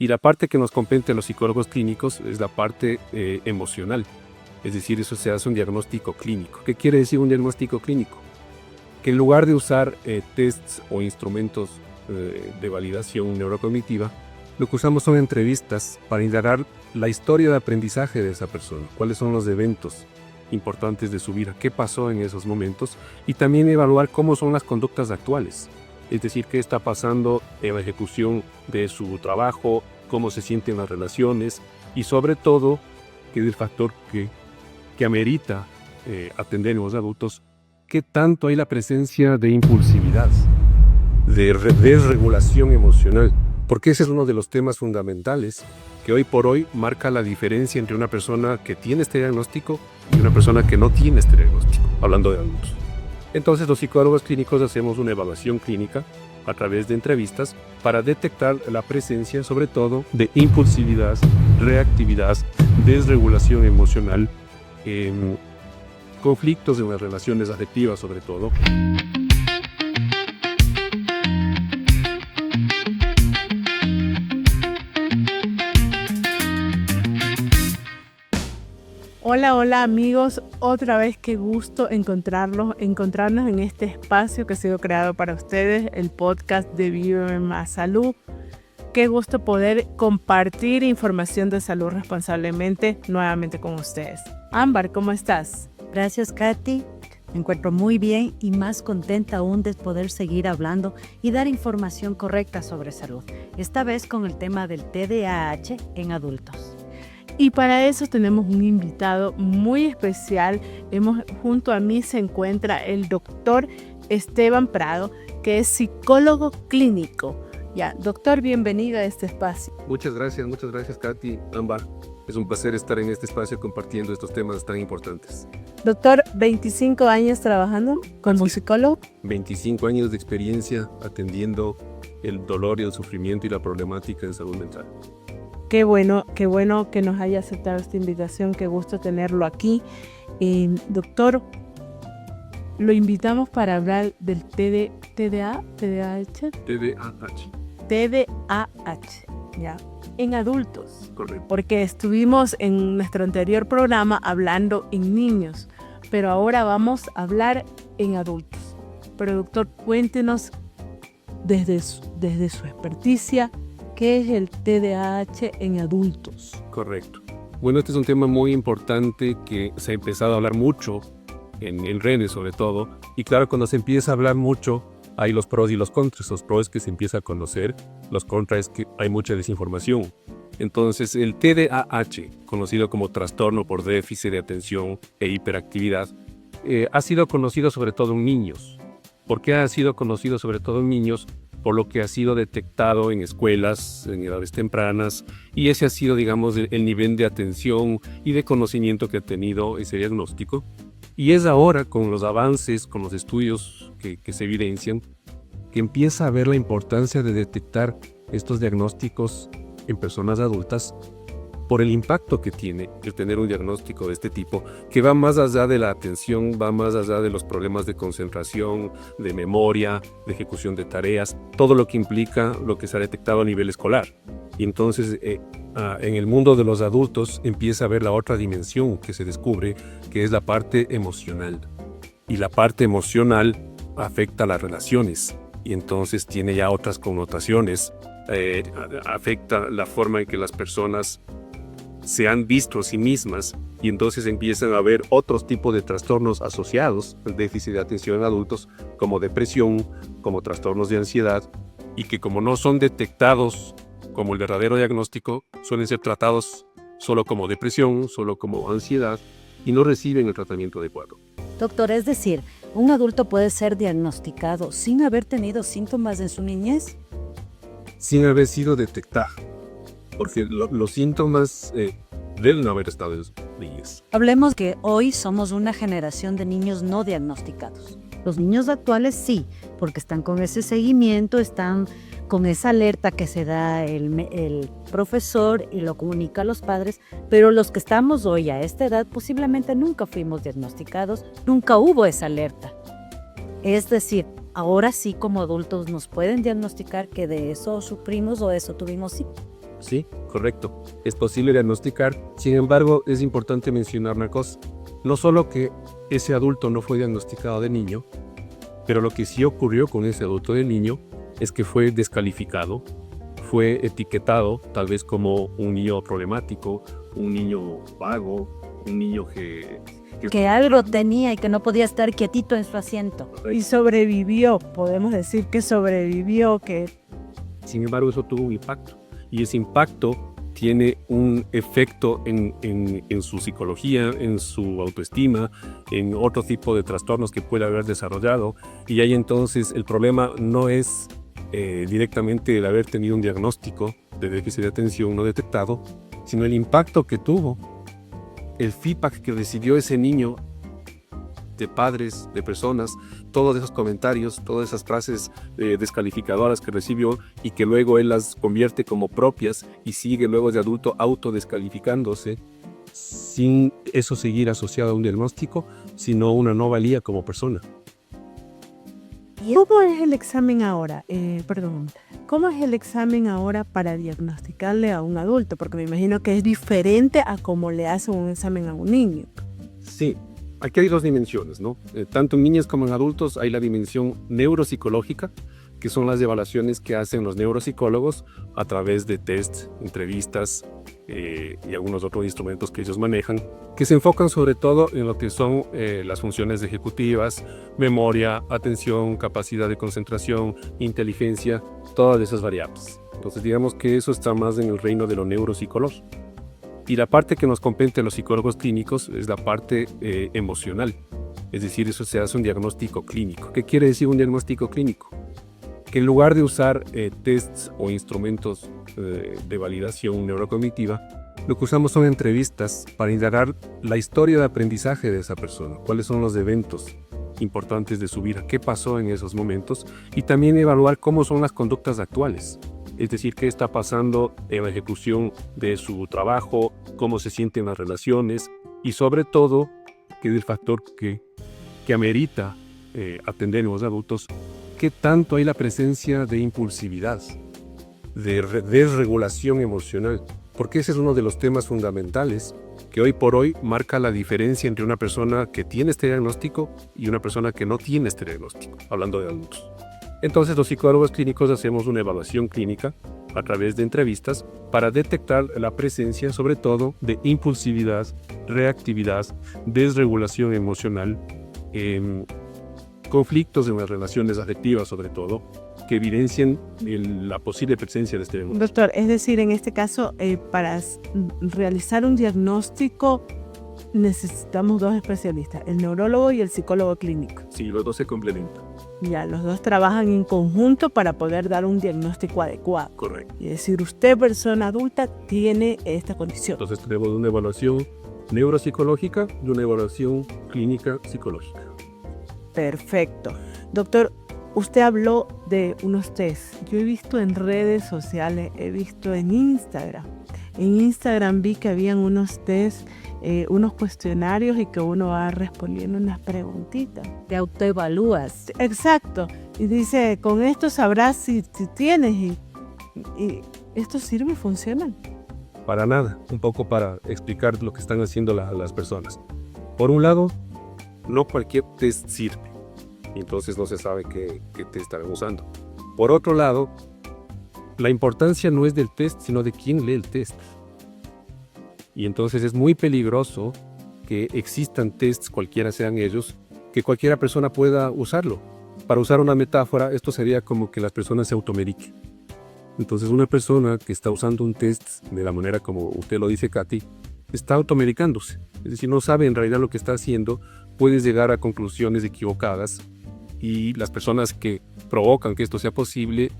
Y la parte que nos compete a los psicólogos clínicos es la parte emocional. Es decir, eso se hace un diagnóstico clínico. ¿Qué quiere decir un diagnóstico clínico? Que en lugar de usar tests o instrumentos de validación neurocognitiva, lo que usamos son entrevistas para indagar la historia de aprendizaje de esa persona, cuáles son los eventos importantes de su vida, qué pasó en esos momentos, y también evaluar cómo son las conductas actuales, es decir, qué está pasando en la ejecución de su trabajo, cómo se sienten las relaciones, y sobre todo, que es el factor que amerita atender en los adultos, qué tanto hay la presencia de impulsividad, de desregulación emocional, porque ese es uno de los temas fundamentales que hoy por hoy marca la diferencia entre una persona que tiene este diagnóstico y una persona que no tiene este diagnóstico, hablando de adultos. Entonces los psicólogos clínicos hacemos una evaluación clínica a través de entrevistas para detectar la presencia sobre todo de impulsividad, reactividad, desregulación emocional, conflictos en las relaciones afectivas sobre todo. Hola amigos, otra vez qué gusto encontrarnos en este espacio que ha sido creado para ustedes, el podcast de Vive Más Salud. Qué gusto poder compartir información de salud responsablemente nuevamente con ustedes. Ámbar, ¿cómo estás? Gracias, Katy. Me encuentro muy bien y más contenta aún de poder seguir hablando y dar información correcta sobre salud, esta vez con el tema del TDAH en adultos. Y para eso tenemos un invitado muy especial. Junto a mí se encuentra el doctor Esteban Prado, que es psicólogo clínico. Ya, doctor, bienvenido a este espacio. Muchas gracias Katy, Ámbar. Es un placer estar en este espacio compartiendo estos temas tan importantes. Doctor, 25 años trabajando como psicólogo. 25 años de experiencia atendiendo el dolor y el sufrimiento y la problemática en salud mental. Qué bueno que nos haya aceptado esta invitación, qué gusto tenerlo aquí. Doctor, lo invitamos para hablar del TDAH, ya, en adultos. Correcto. Porque estuvimos en nuestro anterior programa hablando en niños, pero ahora vamos a hablar en adultos. Pero doctor, cuéntenos desde su experticia, ¿qué es el TDAH en adultos? Correcto. Bueno, este es un tema muy importante que se ha empezado a hablar mucho en redes sobre todo. Y claro, cuando se empieza a hablar mucho, hay los pros y los contras. Los pros es que se empieza a conocer, los contras es que hay mucha desinformación. Entonces, el TDAH, conocido como trastorno por déficit de atención e hiperactividad, ha sido conocido sobre todo en niños. ¿Por qué ha sido conocido sobre todo en niños? Por lo que ha sido detectado en escuelas, en edades tempranas, y ese ha sido, digamos, el nivel de atención y de conocimiento que ha tenido ese diagnóstico. Y es ahora, con los avances, con los estudios que se evidencian, que empieza a ver la importancia de detectar estos diagnósticos en personas adultas por el impacto que tiene el tener un diagnóstico de este tipo, que va más allá de la atención, va más allá de los problemas de concentración, de memoria, de ejecución de tareas, todo lo que implica lo que se ha detectado a nivel escolar. Y entonces en el mundo de los adultos empieza a ver la otra dimensión que se descubre, que es la parte emocional. Y la parte emocional afecta a las relaciones y entonces tiene ya otras connotaciones, afecta la forma en que las personas se han visto a sí mismas y entonces empiezan a haber otros tipos de trastornos asociados al déficit de atención en adultos, como depresión, como trastornos de ansiedad, y que como no son detectados como el verdadero diagnóstico, suelen ser tratados solo como depresión, solo como ansiedad, y no reciben el tratamiento adecuado. Doctor, es decir, ¿un adulto puede ser diagnosticado sin haber tenido síntomas en su niñez? Sin haber sido detectado, porque los síntomas deben haber estado en niñez. Hablemos que hoy somos una generación de niños no diagnosticados. Los niños actuales sí, porque están con ese seguimiento, están con esa alerta que se da el profesor y lo comunica a los padres, pero los que estamos hoy a esta edad posiblemente nunca fuimos diagnosticados, nunca hubo esa alerta. Es decir, ahora sí como adultos nos pueden diagnosticar que de eso sufrimos o de eso tuvimos sí. Sí, correcto. Es posible diagnosticar. Sin embargo, es importante mencionar una cosa. No solo que ese adulto no fue diagnosticado de niño, pero lo que sí ocurrió con ese adulto de niño es que fue descalificado, fue etiquetado tal vez como un niño problemático, un niño vago, un niño Que algo tenía y que no podía estar quietito en su asiento. Y sobrevivió, podemos decir que sobrevivió, que... Sin embargo, eso tuvo un impacto. Y ese impacto tiene un efecto en su psicología, en su autoestima, en otro tipo de trastornos que puede haber desarrollado. Y ahí entonces el problema no es directamente el haber tenido un diagnóstico de déficit de atención no detectado, sino el impacto que tuvo, el feedback que recibió ese niño de padres, de personas, todos esos comentarios, todas esas frases descalificadoras que recibió y que luego él las convierte como propias y sigue luego de adulto autodescalificándose sin eso seguir asociado a un diagnóstico, sino una no valía como persona. ¿Cómo es el examen ahora? ¿Cómo es el examen ahora para diagnosticarle a un adulto? Porque me imagino que es diferente a cómo le hacen un examen a un niño. Sí. Aquí hay dos dimensiones, ¿no? Tanto en niños como en adultos hay la dimensión neuropsicológica, que son las evaluaciones que hacen los neuropsicólogos a través de tests, entrevistas y algunos otros instrumentos que ellos manejan, que se enfocan sobre todo en lo que son las funciones ejecutivas, memoria, atención, capacidad de concentración, inteligencia, todas esas variables. Entonces digamos que eso está más en el reino de lo neuropsicológico. Y la parte que nos compete a los psicólogos clínicos es la parte emocional. Es decir, eso se hace un diagnóstico clínico. ¿Qué quiere decir un diagnóstico clínico? Que en lugar de usar tests o instrumentos de validación neurocognitiva, lo que usamos son entrevistas para indagar la historia de aprendizaje de esa persona, cuáles son los eventos importantes de su vida, qué pasó en esos momentos, y también evaluar cómo son las conductas actuales. Es decir, qué está pasando en la ejecución de su trabajo, cómo se sienten las relaciones y sobre todo, que es el factor que amerita atender en los adultos, qué tanto hay la presencia de impulsividad, de desregulación emocional, porque ese es uno de los temas fundamentales que hoy por hoy marca la diferencia entre una persona que tiene este diagnóstico y una persona que no tiene este diagnóstico, hablando de adultos. Entonces los psicólogos clínicos hacemos una evaluación clínica a través de entrevistas para detectar la presencia sobre todo de impulsividad, reactividad, desregulación emocional, conflictos en las relaciones afectivas sobre todo, que evidencian la posible presencia de este diagnóstico. Doctor, es decir, en este caso, para realizar un diagnóstico necesitamos dos especialistas, el neurólogo y el psicólogo clínico. Sí, los dos se complementan. Ya, los dos trabajan en conjunto para poder dar un diagnóstico adecuado. Correcto. Y decir, usted, persona adulta, tiene esta condición. Entonces tenemos una evaluación neuropsicológica y una evaluación clínica psicológica. Perfecto. Doctor, usted habló de unos test. Yo he visto en redes sociales, he visto en Instagram. En Instagram vi que habían unos test, unos cuestionarios y que uno va respondiendo unas preguntitas. Te autoevalúas. Exacto. Y dice, con esto sabrás si tienes. Y esto sirve y funciona. Para nada, un poco para explicar lo que están haciendo las personas. Por un lado, no cualquier test sirve, entonces no se sabe qué test estarán usando. Por otro lado, la importancia no es del test, sino de quién lee el test. Y entonces es muy peligroso que existan tests, cualquiera sean ellos, que cualquiera persona pueda usarlo. Para usar una metáfora, esto sería como que las personas se automediquen. Entonces una persona que está usando un test de la manera como usted lo dice, Katy, está automedicándose. Es decir, no sabe en realidad lo que está haciendo, puede llegar a conclusiones equivocadas y las personas que provocan que esto sea posible,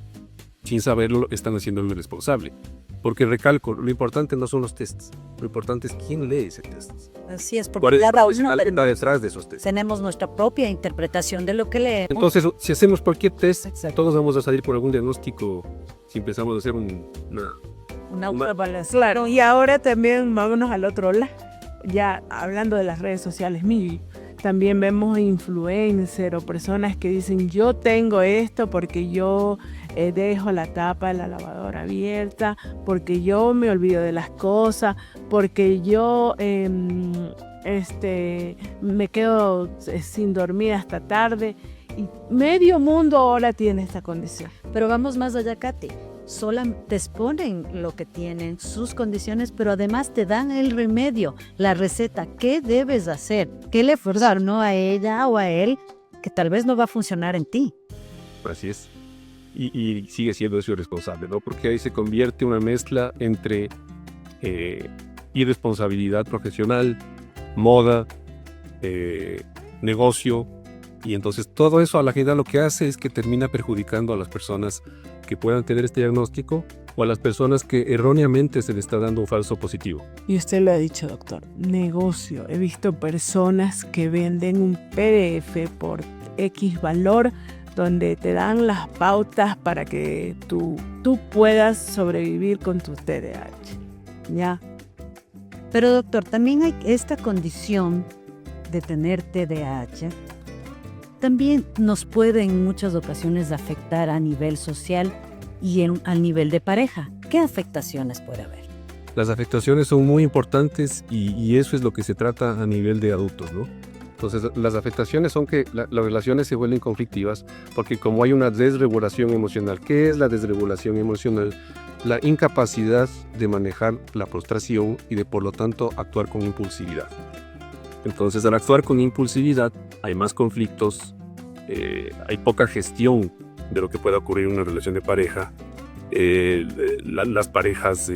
sin saberlo, están haciendo lo irresponsable. Porque recalco, lo importante no son los tests, lo importante es quién lee ese test. Así es, ¿Cuál porque es la cada uno profesional detrás de esos tests? tenemos nuestra propia interpretación de lo que leemos. Entonces, si hacemos cualquier test, Exacto. todos vamos a salir por algún diagnóstico si empezamos a hacer Una autoevaluación. Claro, y ahora también vámonos al otro lado. Ya hablando de las redes sociales, también vemos influencers o personas que dicen yo tengo esto porque yo dejo la tapa de la lavadora abierta, porque yo me olvido de las cosas, porque yo me quedo sin dormir hasta tarde. Y medio mundo ahora tiene esta condición. Pero vamos más allá, Katy. Te exponen lo que tienen, sus condiciones, pero además te dan el remedio, la receta, qué debes hacer, qué le forzar, no a ella o a él, que tal vez no va a funcionar en ti. Así es. Y sigue siendo eso irresponsable, ¿no? Porque ahí se convierte una mezcla entre irresponsabilidad profesional, moda, negocio, y entonces todo eso a la final lo que hace es que termina perjudicando a las personas que puedan tener este diagnóstico o a las personas que erróneamente se les está dando un falso positivo. Y usted lo ha dicho, doctor, negocio. He visto personas que venden un PDF por X valor donde te dan las pautas para que tú puedas sobrevivir con tu TDAH. ¿Ya? Pero doctor, también hay esta condición de tener TDAH. También nos puede en muchas ocasiones afectar a nivel social y al nivel de pareja. ¿Qué afectaciones puede haber? Las afectaciones son muy importantes y eso es lo que se trata a nivel de adultos, ¿no? Entonces, las afectaciones son que las relaciones se vuelven conflictivas porque como hay una desregulación emocional. ¿Qué es la desregulación emocional? La incapacidad de manejar la frustración y de, por lo tanto, actuar con impulsividad. Entonces, al actuar con impulsividad, hay más conflictos, hay poca gestión de lo que pueda ocurrir en una relación de pareja. Las parejas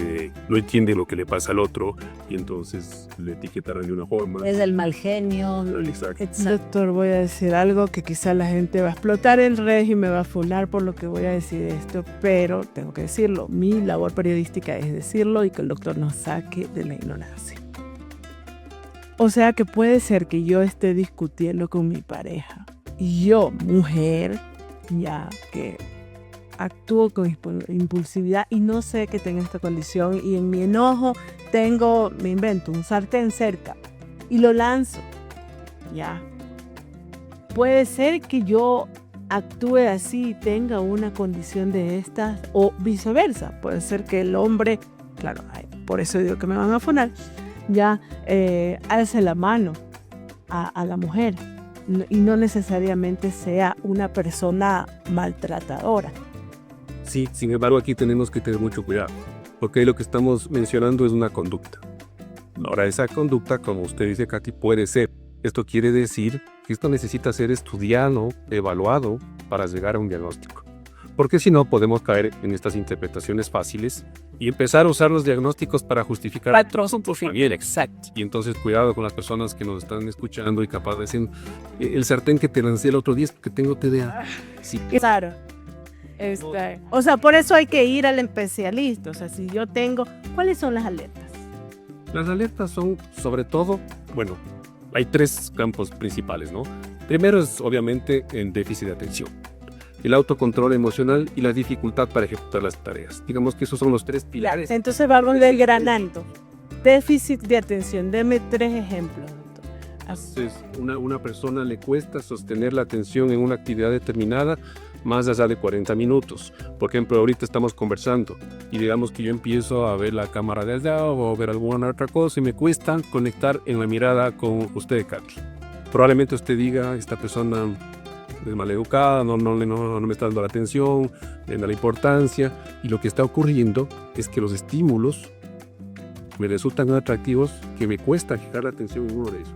no entienden lo que le pasa al otro y entonces le etiquetan de una forma. Es el mal genio. Exacto. Doctor, voy a decir algo que quizá la gente va a explotar en redes y me va a funar por lo que voy a decir esto, pero tengo que decirlo. Mi labor periodística es decirlo y que el doctor nos saque de la ignorancia. O sea que puede ser que yo esté discutiendo con mi pareja y yo, mujer, ya que actúo con impulsividad y no sé que tengo esta condición y en mi enojo me invento un sartén cerca y lo lanzo. Ya. Puede ser que yo actúe así y tenga una condición de estas o viceversa. Puede ser que el hombre, claro, por eso digo que me van a funar, ya alce la mano a la mujer y no necesariamente sea una persona maltratadora. Sí, sin embargo aquí tenemos que tener mucho cuidado, porque lo que estamos mencionando es una conducta. Ahora esa conducta, como usted dice, Katy, puede ser. Esto quiere decir que esto necesita ser estudiado, evaluado para llegar a un diagnóstico. Porque si no podemos caer en estas interpretaciones fáciles y empezar a usar los diagnósticos para justificar. Bien, exacto. Y entonces cuidado con las personas que nos están escuchando y capaz de decir, el sartén que te lancé el otro día es porque tengo TDA. Sí. Claro. O sea, por eso hay que ir al especialista. O sea, si yo tengo, ¿cuáles son las alertas? Las alertas son, sobre todo, bueno, hay tres campos principales, ¿no? Primero es, obviamente, en déficit de atención. El autocontrol emocional y la dificultad para ejecutar las tareas. Digamos que esos son los tres pilares. Entonces vamos desgranando. Déficit de atención. Deme 3 ejemplos, doctor. Entonces, una persona le cuesta sostener la atención en una actividad determinada más allá de 40 minutos. Por ejemplo, ahorita estamos conversando y digamos que yo empiezo a ver la cámara de allá o ver alguna otra cosa y me cuesta conectar en la mirada con usted, Katy. Probablemente usted diga, esta persona es maleducada, no me está dando la atención, le da la importancia, y lo que está ocurriendo es que los estímulos me resultan tan atractivos que me cuesta fijar la atención en uno de ellos.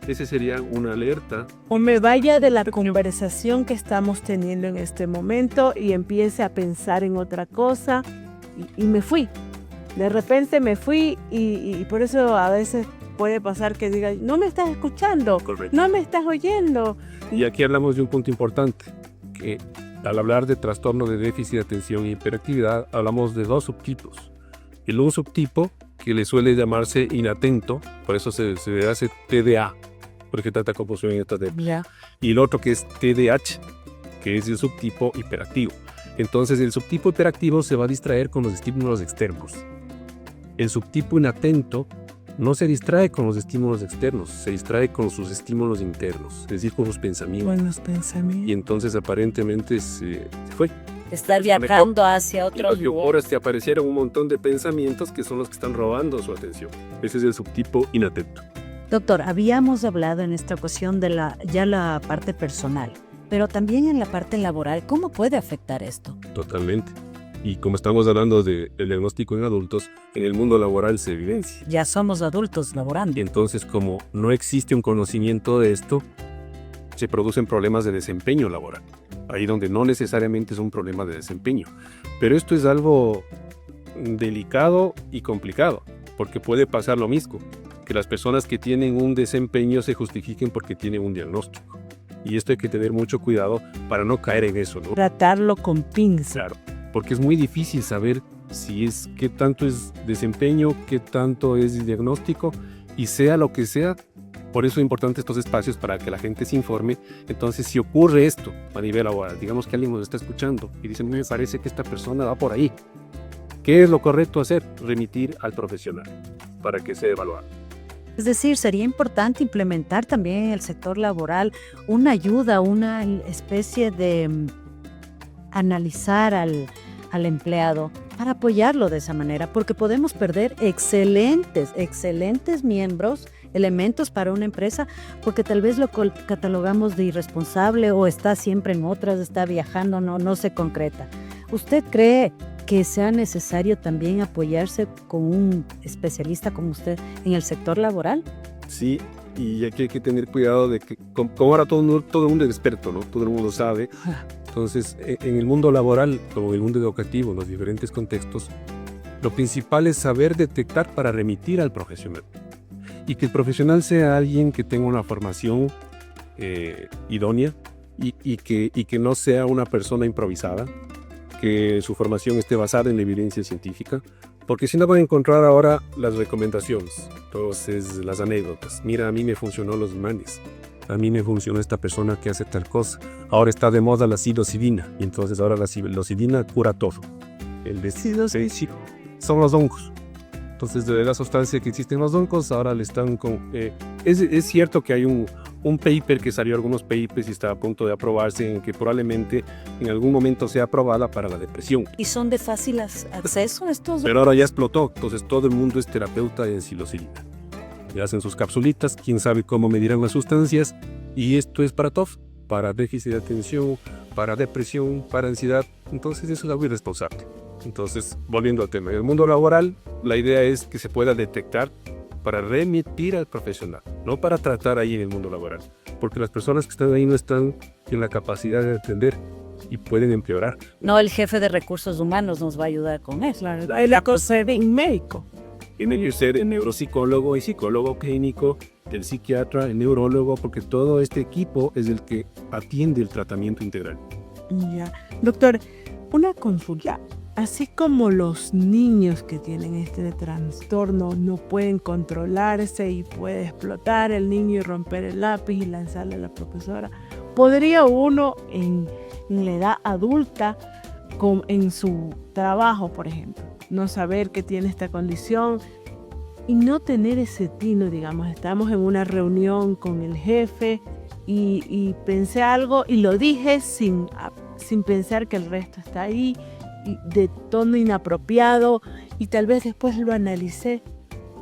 Ese sería una alerta. O me vaya de la conversación que estamos teniendo en este momento y empiece a pensar en otra cosa y me fui. De repente me fui y por eso a veces puede pasar que diga, no me estás escuchando, Correcto. No me estás oyendo. Y aquí hablamos de un punto importante, que al hablar de trastorno de déficit de atención e hiperactividad, hablamos de 2 subtipos. El un subtipo que le suele llamarse inatento, por eso se le hace TDA, porque trata confusión en estas épocas. Ya. Y el otro que es TDAH, que es el subtipo hiperactivo. Entonces el subtipo hiperactivo se va a distraer con los estímulos externos. El subtipo inatento no se distrae con los estímulos externos, se distrae con sus estímulos internos, es decir, con sus pensamientos. Buenos pensamientos. Y entonces aparentemente se fue. estar viajando hacia Y otro los lugar. biporas te aparecieron un montón de pensamientos que son los que están robando su atención. Ese es el subtipo inatento. Doctor, habíamos hablado en esta ocasión de la parte personal, pero también en la parte laboral. ¿Cómo puede afectar esto? Totalmente. Y como estamos hablando del diagnóstico en adultos, en el mundo laboral se evidencia. Ya somos adultos laborando. Y entonces, como no existe un conocimiento de esto, se producen problemas de desempeño laboral. Ahí donde no necesariamente es un problema de desempeño. Pero esto es algo delicado y complicado, porque puede pasar lo mismo, que las personas que tienen un desempeño se justifiquen porque tienen un diagnóstico. Y esto hay que tener mucho cuidado para no caer en eso, ¿no? Tratarlo con pinza. Claro, porque es muy difícil saber qué tanto es desempeño, qué tanto es diagnóstico, y sea lo que sea. Por eso es importante estos espacios para que la gente se informe. Entonces, si ocurre esto a nivel laboral, digamos que alguien nos está escuchando y dice, me parece que esta persona va por ahí. ¿Qué es lo correcto hacer? Remitir al profesional para que sea evaluado. Es decir, sería importante implementar también en el sector laboral una ayuda, una especie de analizar al empleado para apoyarlo de esa manera, porque podemos perder excelentes miembros, elementos para una empresa, porque tal vez lo catalogamos de irresponsable o está siempre en otras, está viajando, no se concreta. ¿Usted cree que sea necesario también apoyarse con un especialista como usted en el sector laboral? Sí, y aquí hay que tener cuidado de que, como ahora todo el mundo es experto, ¿no? Todo el mundo sabe. Entonces, en el mundo laboral, como en el mundo educativo, en los diferentes contextos, lo principal es saber detectar para remitir al profesional. Y que el profesional sea alguien que tenga una formación idónea y que no sea una persona improvisada, que su formación esté basada en la evidencia científica, porque si no van a encontrar ahora las recomendaciones, entonces las anécdotas. Mira, a mí me funcionó los imanes, a mí me funcionó esta persona que hace tal cosa. Ahora está de moda la psilocibina, y entonces ahora la psilocibina cura todo. El de sí, son los hongos. Entonces, de la sustancia que existe en los hongos, ahora le están con... es cierto que hay un paper que salió, algunos papers, y está a punto de aprobarse, en que probablemente en algún momento sea aprobada para la depresión. ¿Y son de fácil acceso estos? Pero ahora ya explotó, entonces todo el mundo es terapeuta en psilocibina. Le hacen sus capsulitas, quién sabe cómo medirán las sustancias, y esto es para TOF, para déficit de atención, para depresión, para ansiedad. Entonces eso es algo irresponsable. Entonces, volviendo al tema, en el mundo laboral, la idea es que se pueda detectar para remitir al profesional, no para tratar ahí en el mundo laboral, porque las personas que están ahí no están en la capacidad de atender y pueden empeorar. No, el jefe de recursos humanos nos va a ayudar con eso. Claro, hay la cosa de un médico. Tiene que ser el neuropsicólogo y psicólogo clínico, el psiquiatra, el neurólogo, porque todo este equipo es el que atiende el tratamiento integral. Ya. Doctor, una consulta. Así como los niños que tienen este trastorno no pueden controlarse y puede explotar el niño y romper el lápiz y lanzarle a la profesora, ¿podría uno en la edad adulta, en su trabajo, por ejemplo, no saber que tiene esta condición y no tener ese tino, digamos, estamos en una reunión con el jefe y pensé algo y lo dije sin pensar que el resto está ahí, de tono inapropiado, y tal vez después lo analicé,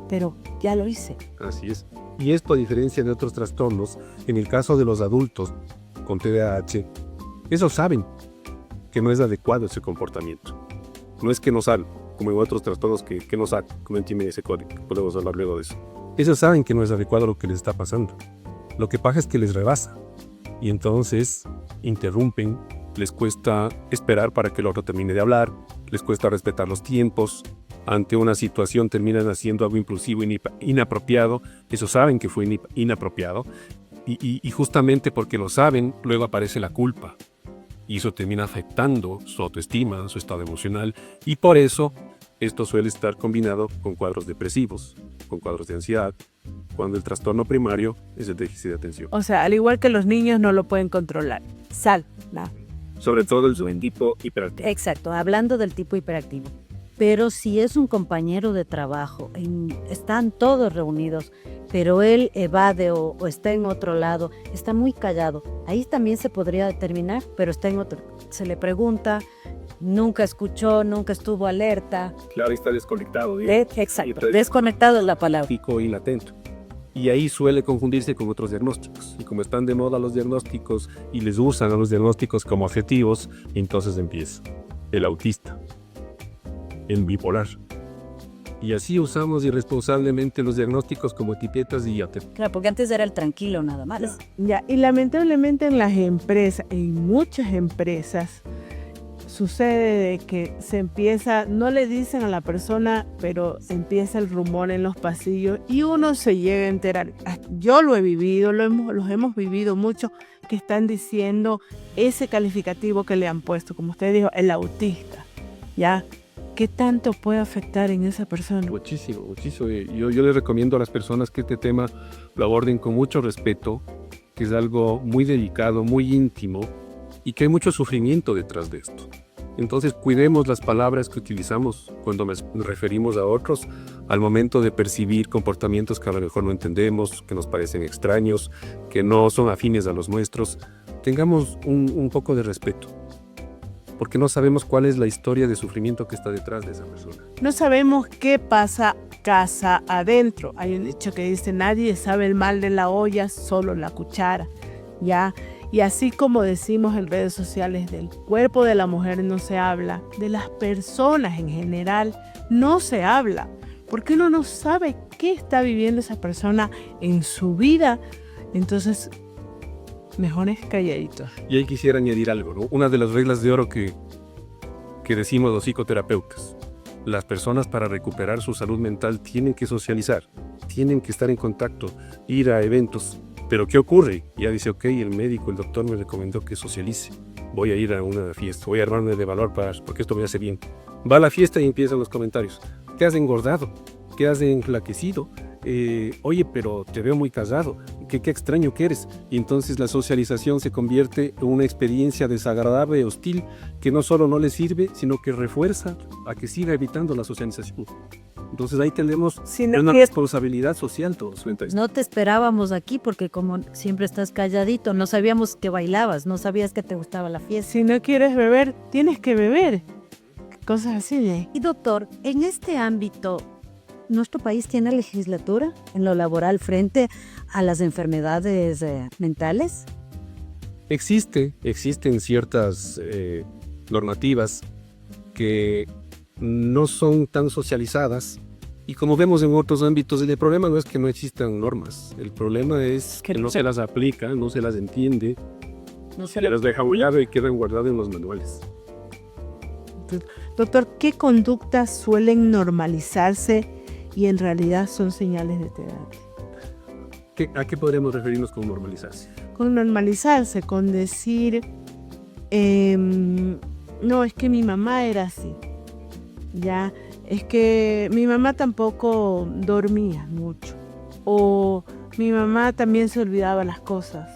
pero ya lo hice? Así es. Y esto, a diferencia de otros trastornos, en el caso de los adultos con TDAH, esos saben que no es adecuado ese comportamiento. No es que no saben, como en otros trastornos que no saben, como en timidez psicótica, podemos hablar luego de eso. Ellos saben que no es adecuado lo que les está pasando. Lo que pasa es que les rebasa, y entonces interrumpen. Les cuesta esperar para que el otro termine de hablar, les cuesta respetar los tiempos, ante una situación terminan haciendo algo impulsivo y inapropiado. Eso saben que fue inapropiado, y justamente porque lo saben, luego aparece la culpa, y eso termina afectando su autoestima, su estado emocional, y por eso esto suele estar combinado con cuadros depresivos, con cuadros de ansiedad, cuando el trastorno primario es el déficit de atención. O sea, al igual que los niños no lo pueden controlar. Nada. Sobre todo el tipo hiperactivo. Exacto, hablando del tipo hiperactivo. Pero si es un compañero de trabajo, están todos reunidos, pero él evade o está en otro lado, está muy callado, ahí también se podría determinar, pero está en otro. Se le pregunta nunca escuchó, nunca estuvo alerta. Claro, está desconectado. Exacto, Entonces, desconectado es la palabra. Pico inatento. Y ahí suele confundirse con otros diagnósticos. Y como están de moda los diagnósticos y les usan a los diagnósticos como adjetivos, entonces empieza el autista, el bipolar. Y así usamos irresponsablemente los diagnósticos como etiquetas y ya te... Claro, porque antes era el tranquilo nada más. Ya, y lamentablemente en las empresas, en muchas empresas, sucede de que se empieza, no le dicen a la persona, pero se empieza el rumor en los pasillos y uno se llega a enterar. Yo lo he vivido, los hemos vivido mucho, que están diciendo ese calificativo que le han puesto, como usted dijo, el autista, ¿ya? ¿Qué tanto puede afectar en esa persona? Muchísimo, muchísimo. Yo les recomiendo a las personas que este tema lo aborden con mucho respeto, que es algo muy delicado, muy íntimo y que hay mucho sufrimiento detrás de esto. Entonces cuidemos las palabras que utilizamos cuando nos referimos a otros al momento de percibir comportamientos que a lo mejor no entendemos, que nos parecen extraños, que no son afines a los nuestros. Tengamos un poco de respeto, porque no sabemos cuál es la historia de sufrimiento que está detrás de esa persona. No sabemos qué pasa casa adentro. Hay un dicho que dice, nadie sabe el mal de la olla, solo la cuchara, ¿ya? Y así como decimos en redes sociales, del cuerpo de la mujer no se habla, de las personas en general no se habla, porque uno no sabe qué está viviendo esa persona en su vida. Entonces, mejor es calladito. Y ahí quisiera añadir algo, ¿no? Una de las reglas de oro que decimos los psicoterapeutas. Las personas para recuperar su salud mental tienen que socializar, tienen que estar en contacto, ir a eventos. Pero ¿qué ocurre? Ya dice, ok, el médico, el doctor me recomendó que socialice. Voy a ir a una fiesta, voy a armarme de valor porque esto me hace bien. Va a la fiesta y empiezan los comentarios. ¿Qué has engordado? ¿Qué has enflaquecido? Oye, pero te veo muy casado. Qué extraño que eres. Y entonces la socialización se convierte en una experiencia desagradable, hostil, que no solo no le sirve, sino que refuerza a que siga evitando la socialización. Entonces ahí tenemos una responsabilidad social todos frente a esto. No te esperábamos aquí porque como siempre estás calladito, no sabíamos que bailabas, no sabías que te gustaba la fiesta. Si no quieres beber, tienes que beber. Cosas así, ¿eh? Y doctor, en este ámbito, ¿nuestro país tiene legislatura en lo laboral frente a las enfermedades mentales? Existen ciertas normativas que no son tan socializadas y como vemos en otros ámbitos, el problema no es que no existan normas, el problema es que no se las aplica, no se las entiende, no se las deja bullado y quedan guardadas en los manuales. Doctor, ¿qué conductas suelen normalizarse y en realidad son señales de terapia? ¿A qué podríamos referirnos con normalizarse? Con normalizarse, con decir, no, es que mi mamá era así, ya, es que mi mamá tampoco dormía mucho, o mi mamá también se olvidaba las cosas,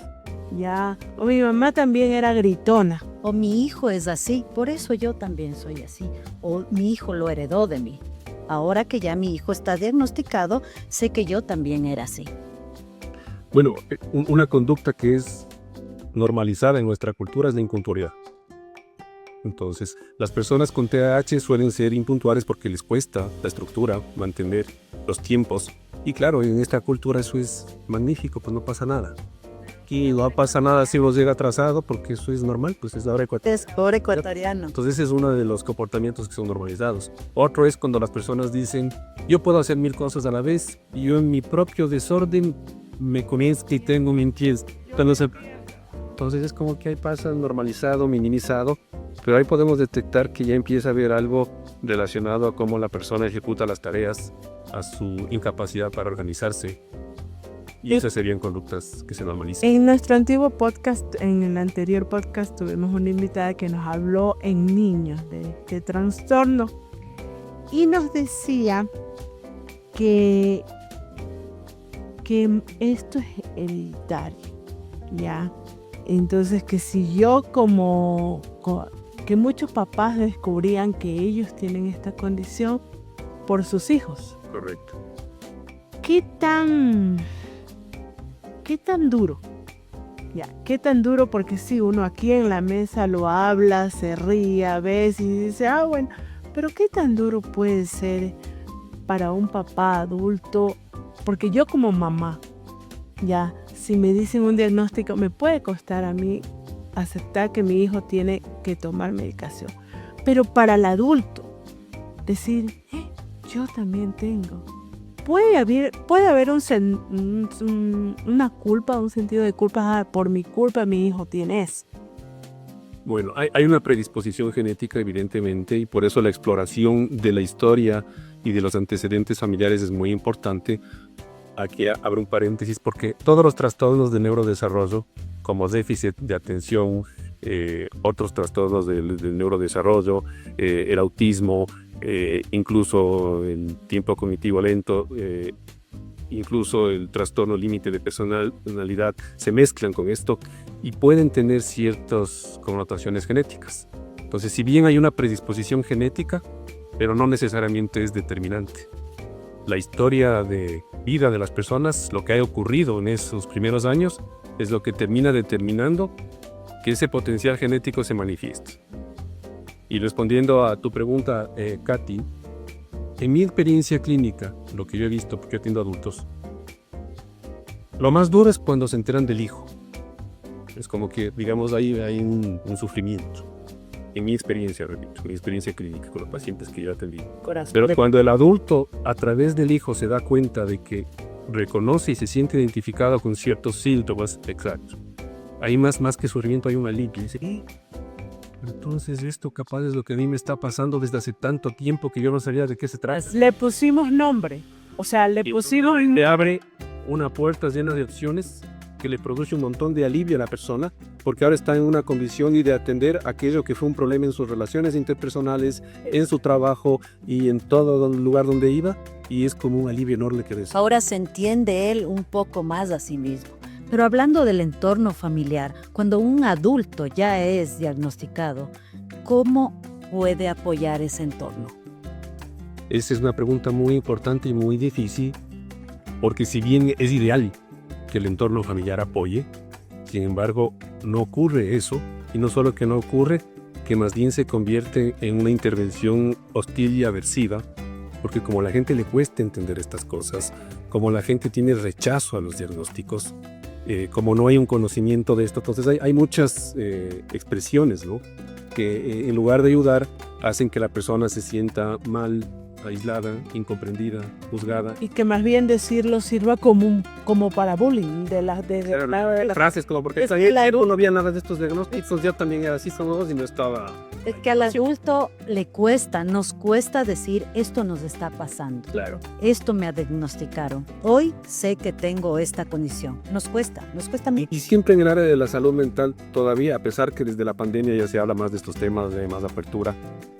ya, o mi mamá también era gritona. O mi hijo es así, por eso yo también soy así, o mi hijo lo heredó de mí. Ahora que ya mi hijo está diagnosticado, sé que yo también era así. Bueno, una conducta que es normalizada en nuestra cultura es la impuntualidad. Entonces, las personas con TDAH suelen ser impuntuales porque les cuesta la estructura, mantener los tiempos. Y claro, en esta cultura eso es magnífico, pues no pasa nada. Aquí no pasa nada si vos llega atrasado porque eso es normal, pues es la hora ecuatoriana. Es hora ecuatoriano. Entonces ese es uno de los comportamientos que son normalizados. Otro es cuando las personas dicen, yo puedo hacer 1000 cosas a la vez y yo en mi propio desorden me comienzo y tengo mentiras. Entonces es como que ahí pasa normalizado, minimizado, pero ahí podemos detectar que ya empieza a haber algo relacionado a cómo la persona ejecuta las tareas, a su incapacidad para organizarse. Y esas serían conductas que se normalizan. En nuestro antiguo podcast, en el anterior podcast, tuvimos una invitada que nos habló en niños de trastorno y nos decía que esto es hereditario, ¿ya? Entonces que si yo que muchos papás descubrían que ellos tienen esta condición por sus hijos. Correcto. ¿Qué tan duro Ya, ¿qué tan duro? Porque si uno aquí en la mesa lo habla, se ríe a veces y dice, bueno, pero ¿qué tan duro puede ser para un papá adulto? Porque yo como mamá, ya, si me dicen un diagnóstico, me puede costar a mí aceptar que mi hijo tiene que tomar medicación. Pero para el adulto, decir, yo también tengo. Puede haber una culpa, un sentido de culpa, por mi culpa mi hijo tiene eso. Bueno, hay una predisposición genética evidentemente y por eso la exploración de la historia y de los antecedentes familiares es muy importante. Aquí abro un paréntesis porque todos los trastornos de neurodesarrollo, como déficit de atención, otros trastornos del neurodesarrollo, el autismo, incluso el tiempo cognitivo lento, incluso el trastorno límite de personalidad, se mezclan con esto y pueden tener ciertas connotaciones genéticas. Entonces, si bien hay una predisposición genética, pero no necesariamente es determinante. La historia de vida de las personas, lo que ha ocurrido en esos primeros años, es lo que termina determinando que ese potencial genético se manifieste. Y respondiendo a tu pregunta, Katy, en mi experiencia clínica, lo que yo he visto, porque yo atiendo adultos, lo más duro es cuando se enteran del hijo. Es como que, digamos, ahí hay un sufrimiento. En mi experiencia, repito, mi experiencia clínica con los pacientes que yo atendí. Pero cuando el adulto, a través del hijo, se da cuenta de que reconoce y se siente identificado con ciertos síntomas, exacto. Ahí más que sufrimiento hay un alivio. Dice, entonces esto capaz es lo que a mí me está pasando desde hace tanto tiempo que yo no sabía de qué se trata. Le pusimos nombre, o sea, le abre una puerta llena de opciones que le produce un montón de alivio a la persona, porque ahora está en una condición de atender aquello que fue un problema en sus relaciones interpersonales, en su trabajo y en todo lugar donde iba, y es como un alivio enorme que recibe. Ahora se entiende él un poco más a sí mismo. Pero hablando del entorno familiar, cuando un adulto ya es diagnosticado, ¿cómo puede apoyar ese entorno? Esa es una pregunta muy importante y muy difícil, porque si bien es ideal que el entorno familiar apoye, sin embargo, no ocurre eso, y no solo que no ocurre, que más bien se convierte en una intervención hostil y aversiva, porque como a la gente le cuesta entender estas cosas, como la gente tiene rechazo a los diagnósticos, como no hay un conocimiento de esto, entonces hay muchas expresiones, ¿no?, que en lugar de ayudar, hacen que la persona se sienta mal, aislada, incomprendida, juzgada. Y que más bien decirlo sirva como para bullying de las frases como porque no había nada de estos diagnósticos, ya también era así, somos y no estaba. Es que al adulto nos cuesta decir esto nos está pasando. Claro. Esto me diagnosticaron. Hoy sé que tengo esta condición. Nos cuesta mucho. Y siempre en el área de la salud mental todavía, a pesar que desde la pandemia ya se habla más de estos temas, de más apertura,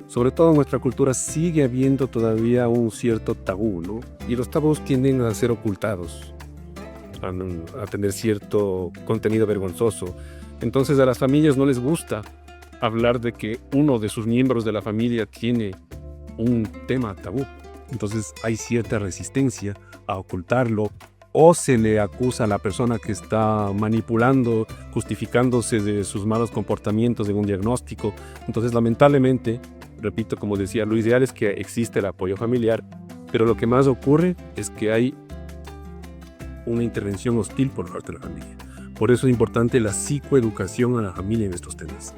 sobre todo en nuestra cultura sigue habiendo todavía un cierto tabú, ¿no? Y los tabús tienden a ser ocultados, a tener cierto contenido vergonzoso. Entonces a las familias no les gusta hablar de que uno de sus miembros de la familia tiene un tema tabú. Entonces hay cierta resistencia a ocultarlo, o se le acusa a la persona que está manipulando, justificándose de sus malos comportamientos en un diagnóstico. Entonces lamentablemente, repito, como decía, lo ideal es que existe el apoyo familiar, pero lo que más ocurre es que hay una intervención hostil por parte de la familia. Por eso es importante la psicoeducación a la familia en estos temas.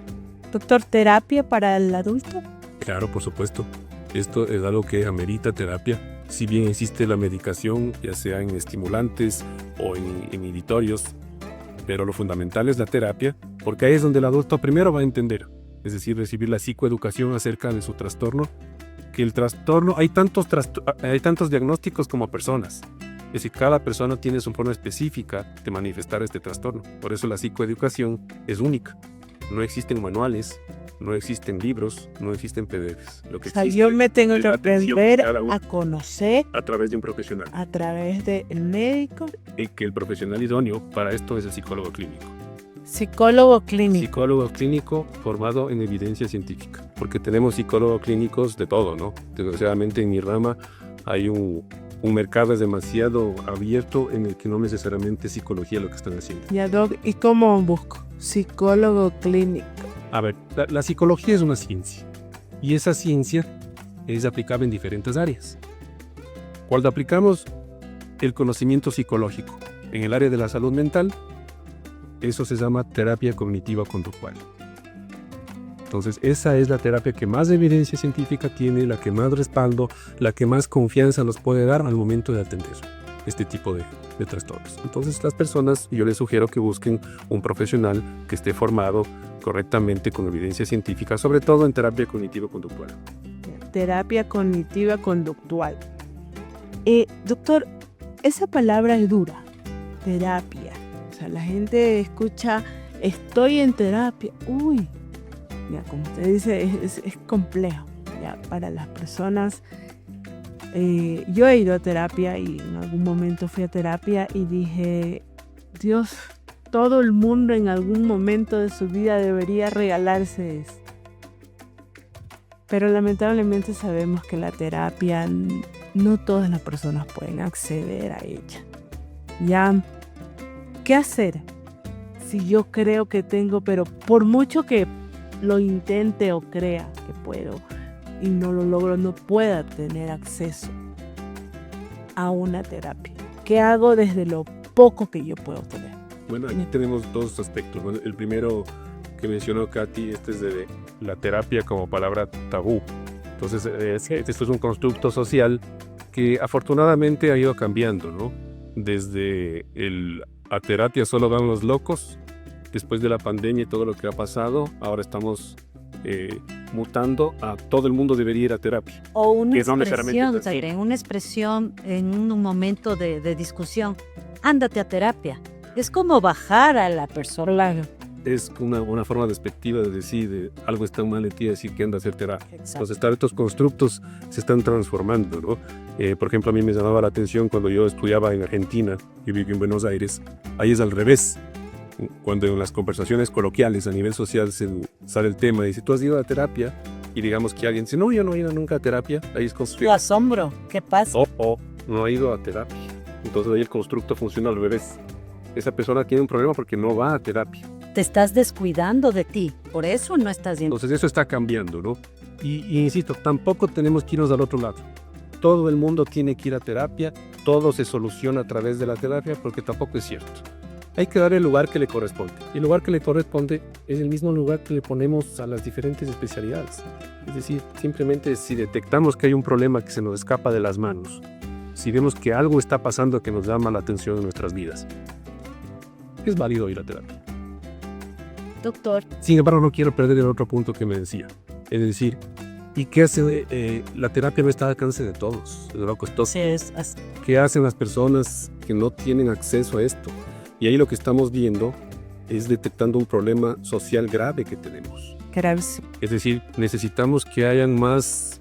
Doctor, ¿terapia para el adulto? Claro, por supuesto. Esto es algo que amerita terapia. Si bien existe la medicación, ya sea en estimulantes o en inhibitorios, pero lo fundamental es la terapia, porque ahí es donde el adulto primero va a entender, es decir, recibir la psicoeducación acerca de su trastorno, que el trastorno, hay tantos diagnósticos como personas. Es decir, cada persona tiene su forma específica de manifestar este trastorno. Por eso la psicoeducación es única. No existen manuales, no existen libros, no existen PDFs. Lo que existe, yo me tengo que aprender a conocer a través de un profesional. A través del médico. Y que el profesional idóneo para esto es el psicólogo clínico. Psicólogo clínico. Psicólogo clínico formado en evidencia científica. Porque tenemos psicólogos clínicos de todo, ¿no? Desgraciadamente en mi rama hay un un mercado es demasiado abierto en el que no necesariamente es psicología lo que están haciendo. Ya, Doc, ¿y cómo busco? Psicólogo clínico. A ver, la psicología es una ciencia y esa ciencia es aplicable en diferentes áreas. Cuando aplicamos el conocimiento psicológico en el área de la salud mental, eso se llama terapia cognitiva conductual. Entonces, esa es la terapia que más evidencia científica tiene, la que más respaldo, la que más confianza nos puede dar al momento de atender este tipo de trastornos. Entonces, las personas, yo les sugiero que busquen un profesional que esté formado correctamente con evidencia científica, sobre todo en terapia cognitivo-conductual. Terapia cognitiva conductual. Doctor, esa palabra es dura, terapia. O sea, la gente escucha, estoy en terapia. Uy, ya, como usted dice, es complejo. Ya, para las personas, yo he ido a terapia y en algún momento fui a terapia y dije, Dios, todo el mundo en algún momento de su vida debería regalarse esto. Pero lamentablemente sabemos que la terapia, no todas las personas pueden acceder a ella. Ya, ¿qué hacer? Si yo creo que tengo, pero por mucho que lo intente o crea que puedo y no lo logro, no pueda tener acceso a una terapia. ¿Qué hago desde lo poco que yo puedo tener? Bueno, aquí tenemos dos aspectos. Bueno, el primero que mencionó Katy, es de la terapia como palabra tabú. Entonces, esto es un constructo social que afortunadamente ha ido cambiando, ¿no? Desde a terapia solo van los locos, después de la pandemia y todo lo que ha pasado, ahora estamos mutando a todo el mundo debería ir a terapia. O una Que no expresión, necesariamente- Zaire, una expresión en un momento de discusión. Ándate a terapia. Es como bajar a la persona. Es una forma despectiva de decir algo está mal de ti, decir que anda a hacer terapia. Exacto. Entonces, estos constructos se están transformando, ¿no? Por ejemplo, a mí me llamaba la atención cuando yo estudiaba en Argentina, yo viví en Buenos Aires, ahí es al revés. Cuando en las conversaciones coloquiales a nivel social sale el tema y dice, ¿tú has ido a terapia? Y digamos que alguien dice, no, yo no he ido nunca a terapia, ahí es Tu construido. asombro, ¿qué pasa? No ha ido a terapia. Entonces ahí el constructo funciona al revés. Esa persona tiene un problema porque no va a terapia. Te estás descuidando de ti, por eso no estás yendo. Entonces eso está cambiando, ¿no? Y insisto, tampoco tenemos que irnos al otro lado. Todo el mundo tiene que ir a terapia, todo se soluciona a través de la terapia, porque tampoco es cierto. Hay que dar el lugar que le corresponde. Y el lugar que le corresponde es el mismo lugar que le ponemos a las diferentes especialidades. Es decir, simplemente si detectamos que hay un problema que se nos escapa de las manos, si vemos que algo está pasando que nos llama la atención en nuestras vidas, es válido ir a terapia. Doctor, Sin embargo, no quiero perder el otro punto que me decía. Es decir, ¿y qué hace? La terapia no está al alcance de todos. sí, es así. ¿Qué hacen las personas que no tienen acceso a esto? Y ahí lo que estamos viendo es detectando un problema social grave que tenemos. Graves. Es decir, necesitamos que hayan más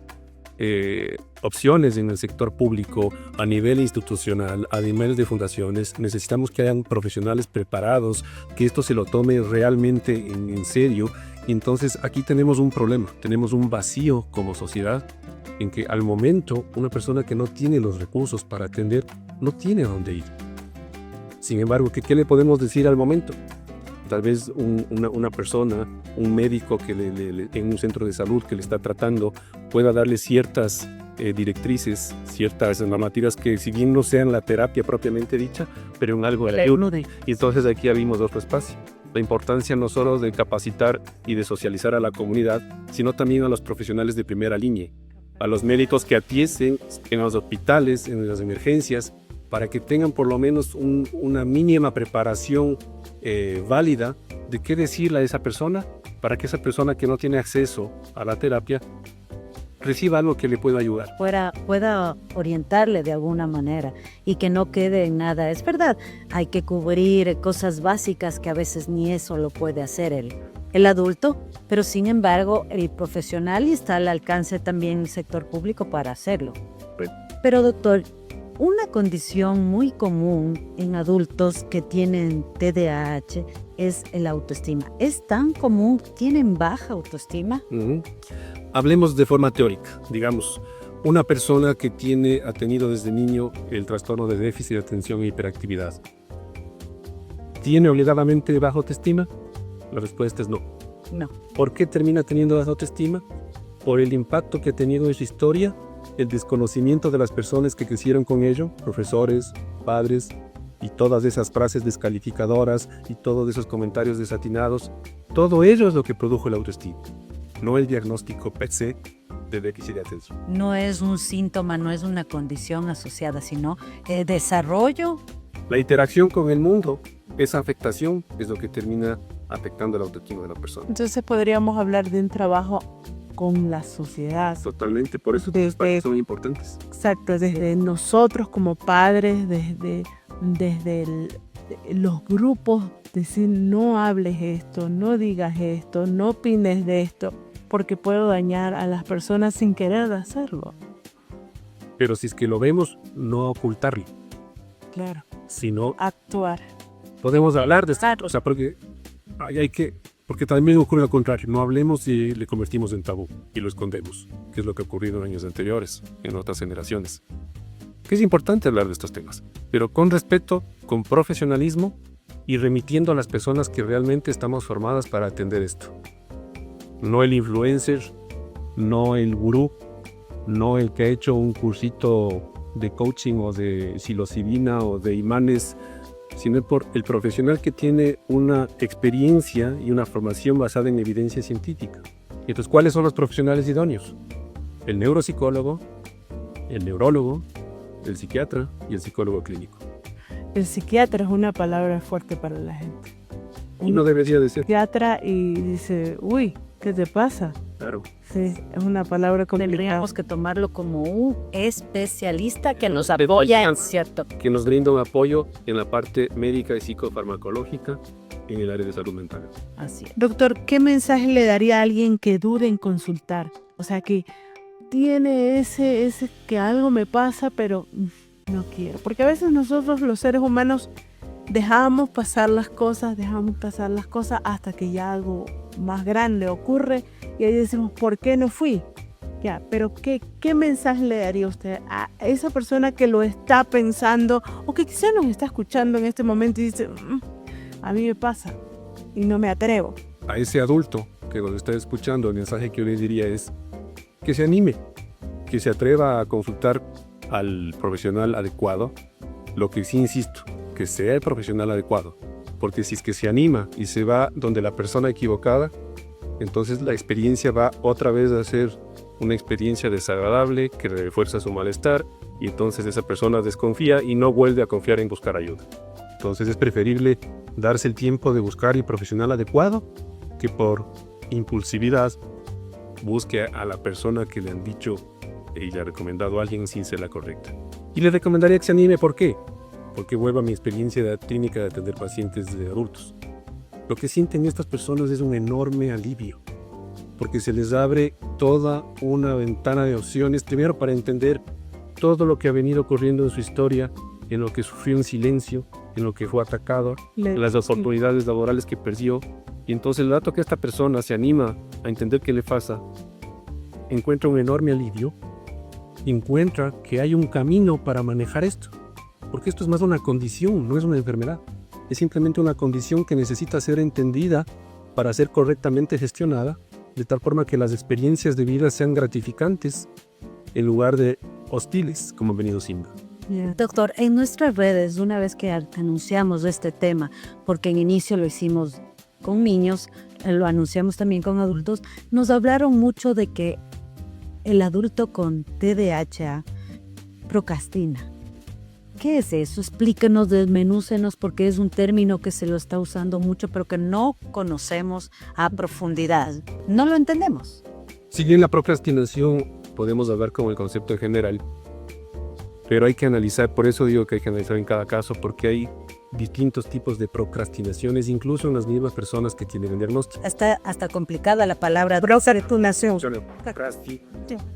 opciones en el sector público, a nivel institucional, a nivel de fundaciones. Necesitamos que hayan profesionales preparados, que esto se lo tome realmente en serio. Y entonces aquí tenemos un problema, tenemos un vacío como sociedad, en que al momento una persona que no tiene los recursos para atender, no tiene a dónde ir. Sin embargo, ¿qué le podemos decir al momento? Tal vez una persona, un médico que en un centro de salud que le está tratando, pueda darle ciertas directrices, ciertas normativas que si bien no sean la terapia propiamente dicha, pero en algo le ayude. Y entonces aquí abrimos otro espacio. La importancia no solo de capacitar y de socializar a la comunidad, sino también a los profesionales de primera línea, a los médicos que atienden en los hospitales, en las emergencias, para que tengan por lo menos una mínima preparación válida de qué decirle a esa persona, para que esa persona que no tiene acceso a la terapia reciba algo que le pueda ayudar. Pueda orientarle de alguna manera y que no quede en nada. Es verdad, hay que cubrir cosas básicas que a veces ni eso lo puede hacer el adulto, pero sin embargo el profesional está al alcance también el sector público para hacerlo. Pero doctor, una condición muy común en adultos que tienen TDAH es el autoestima. ¿Es tan común? ¿Tienen baja autoestima? Hablemos de forma teórica. Digamos, una persona que ha tenido desde niño el trastorno de déficit de atención e hiperactividad, ¿tiene obligadamente baja autoestima? La respuesta es no. No. ¿Por qué termina teniendo baja autoestima? Por el impacto que ha tenido en su historia, el desconocimiento de las personas que crecieron con ello, profesores, padres, y todas esas frases descalificadoras y todos esos comentarios desatinados. Todo ello es lo que produjo la autoestima, no el diagnóstico per se de déficit de atención. No es un síntoma, no es una condición asociada, sino el desarrollo. La interacción con el mundo, esa afectación es lo que termina afectando la autoestima de la persona. Entonces podríamos hablar de un trabajo con la sociedad. Totalmente, por eso estos espacios son importantes. Exacto, desde nosotros como padres, desde los grupos, decir no hables esto, no digas esto, no opines de esto, porque puedo dañar a las personas sin querer hacerlo. Pero si es que lo vemos, no ocultarlo, Claro. sino Actuar. podemos hablar de esto, o sea, porque porque también ocurre lo contrario, no hablemos y le convertimos en tabú y lo escondemos, que es lo que ha ocurrido en años anteriores, en otras generaciones. Que es importante hablar de estos temas, pero con respeto, con profesionalismo y remitiendo a las personas que realmente estamos formadas para atender esto. No el influencer, no el gurú, no el que ha hecho un cursito de coaching o de psilocibina o de imanes, sino por el profesional que tiene una experiencia y una formación basada en evidencia científica. Entonces, ¿cuáles son los profesionales idóneos? El neuropsicólogo, el neurólogo, el psiquiatra y el psicólogo clínico. El psiquiatra es una palabra fuerte para la gente. Y no debería de ser. Psiquiatra y dice, uy, ¿qué te pasa? Claro. Sí, es una palabra complicada. Tendríamos que tomarlo como un especialista que nos apoya en cierto. Que nos brinda un apoyo en la parte médica y psicofarmacológica en el área de salud mental. Así es. Doctor, ¿qué mensaje le daría a alguien que dude en consultar? O sea, que tiene ese que algo me pasa, pero no quiero. Porque a veces nosotros los seres humanos dejamos pasar las cosas hasta que ya algo más grande ocurre y ahí decimos, ¿por qué no fui? Ya, pero ¿qué mensaje le daría usted a esa persona que lo está pensando o que quizá nos está escuchando en este momento y dice, a mí me pasa y no me atrevo? A ese adulto que nos está escuchando, el mensaje que yo le diría es que se anime, que se atreva a consultar al profesional adecuado. Lo que sí insisto, que sea el profesional adecuado, porque si es que se anima y se va donde la persona equivocada, entonces la experiencia va otra vez a ser una experiencia desagradable que refuerza su malestar y entonces esa persona desconfía y no vuelve a confiar en buscar ayuda. Entonces es preferible darse el tiempo de buscar el profesional adecuado que por impulsividad busque a la persona que le han dicho y le ha recomendado a alguien sin ser la correcta. Y le recomendaría que se anime, ¿por qué? Porque vuelva a mi experiencia clínica de atender pacientes de adultos. Lo que sienten estas personas es un enorme alivio, porque se les abre toda una ventana de opciones, primero para entender todo lo que ha venido ocurriendo en su historia, en lo que sufrió en silencio, en lo que fue atacado, en las oportunidades laborales que perdió. Y entonces el dato que esta persona se anima a entender qué le pasa, encuentra un enorme alivio, encuentra que hay un camino para manejar esto. Porque esto es más una condición, no es una enfermedad. Es simplemente una condición que necesita ser entendida para ser correctamente gestionada, de tal forma que las experiencias de vida sean gratificantes en lugar de hostiles, como han venido siendo. Doctor, en nuestras redes, una vez que anunciamos este tema, porque en inicio lo hicimos con niños, lo anunciamos también con adultos, nos hablaron mucho de que el adulto con TDAH procrastina. ¿Qué es eso? Explíquenos, desmenúcenos, porque es un término que se lo está usando mucho, pero que no conocemos a profundidad. No lo entendemos. Si bien la procrastinación podemos hablar como el concepto en general, pero hay que analizar, por eso digo que hay que analizar en cada caso, porque hay distintos tipos de procrastinaciones, incluso en las mismas personas que tienen el diagnóstico. Está hasta complicada la palabra procrastinación.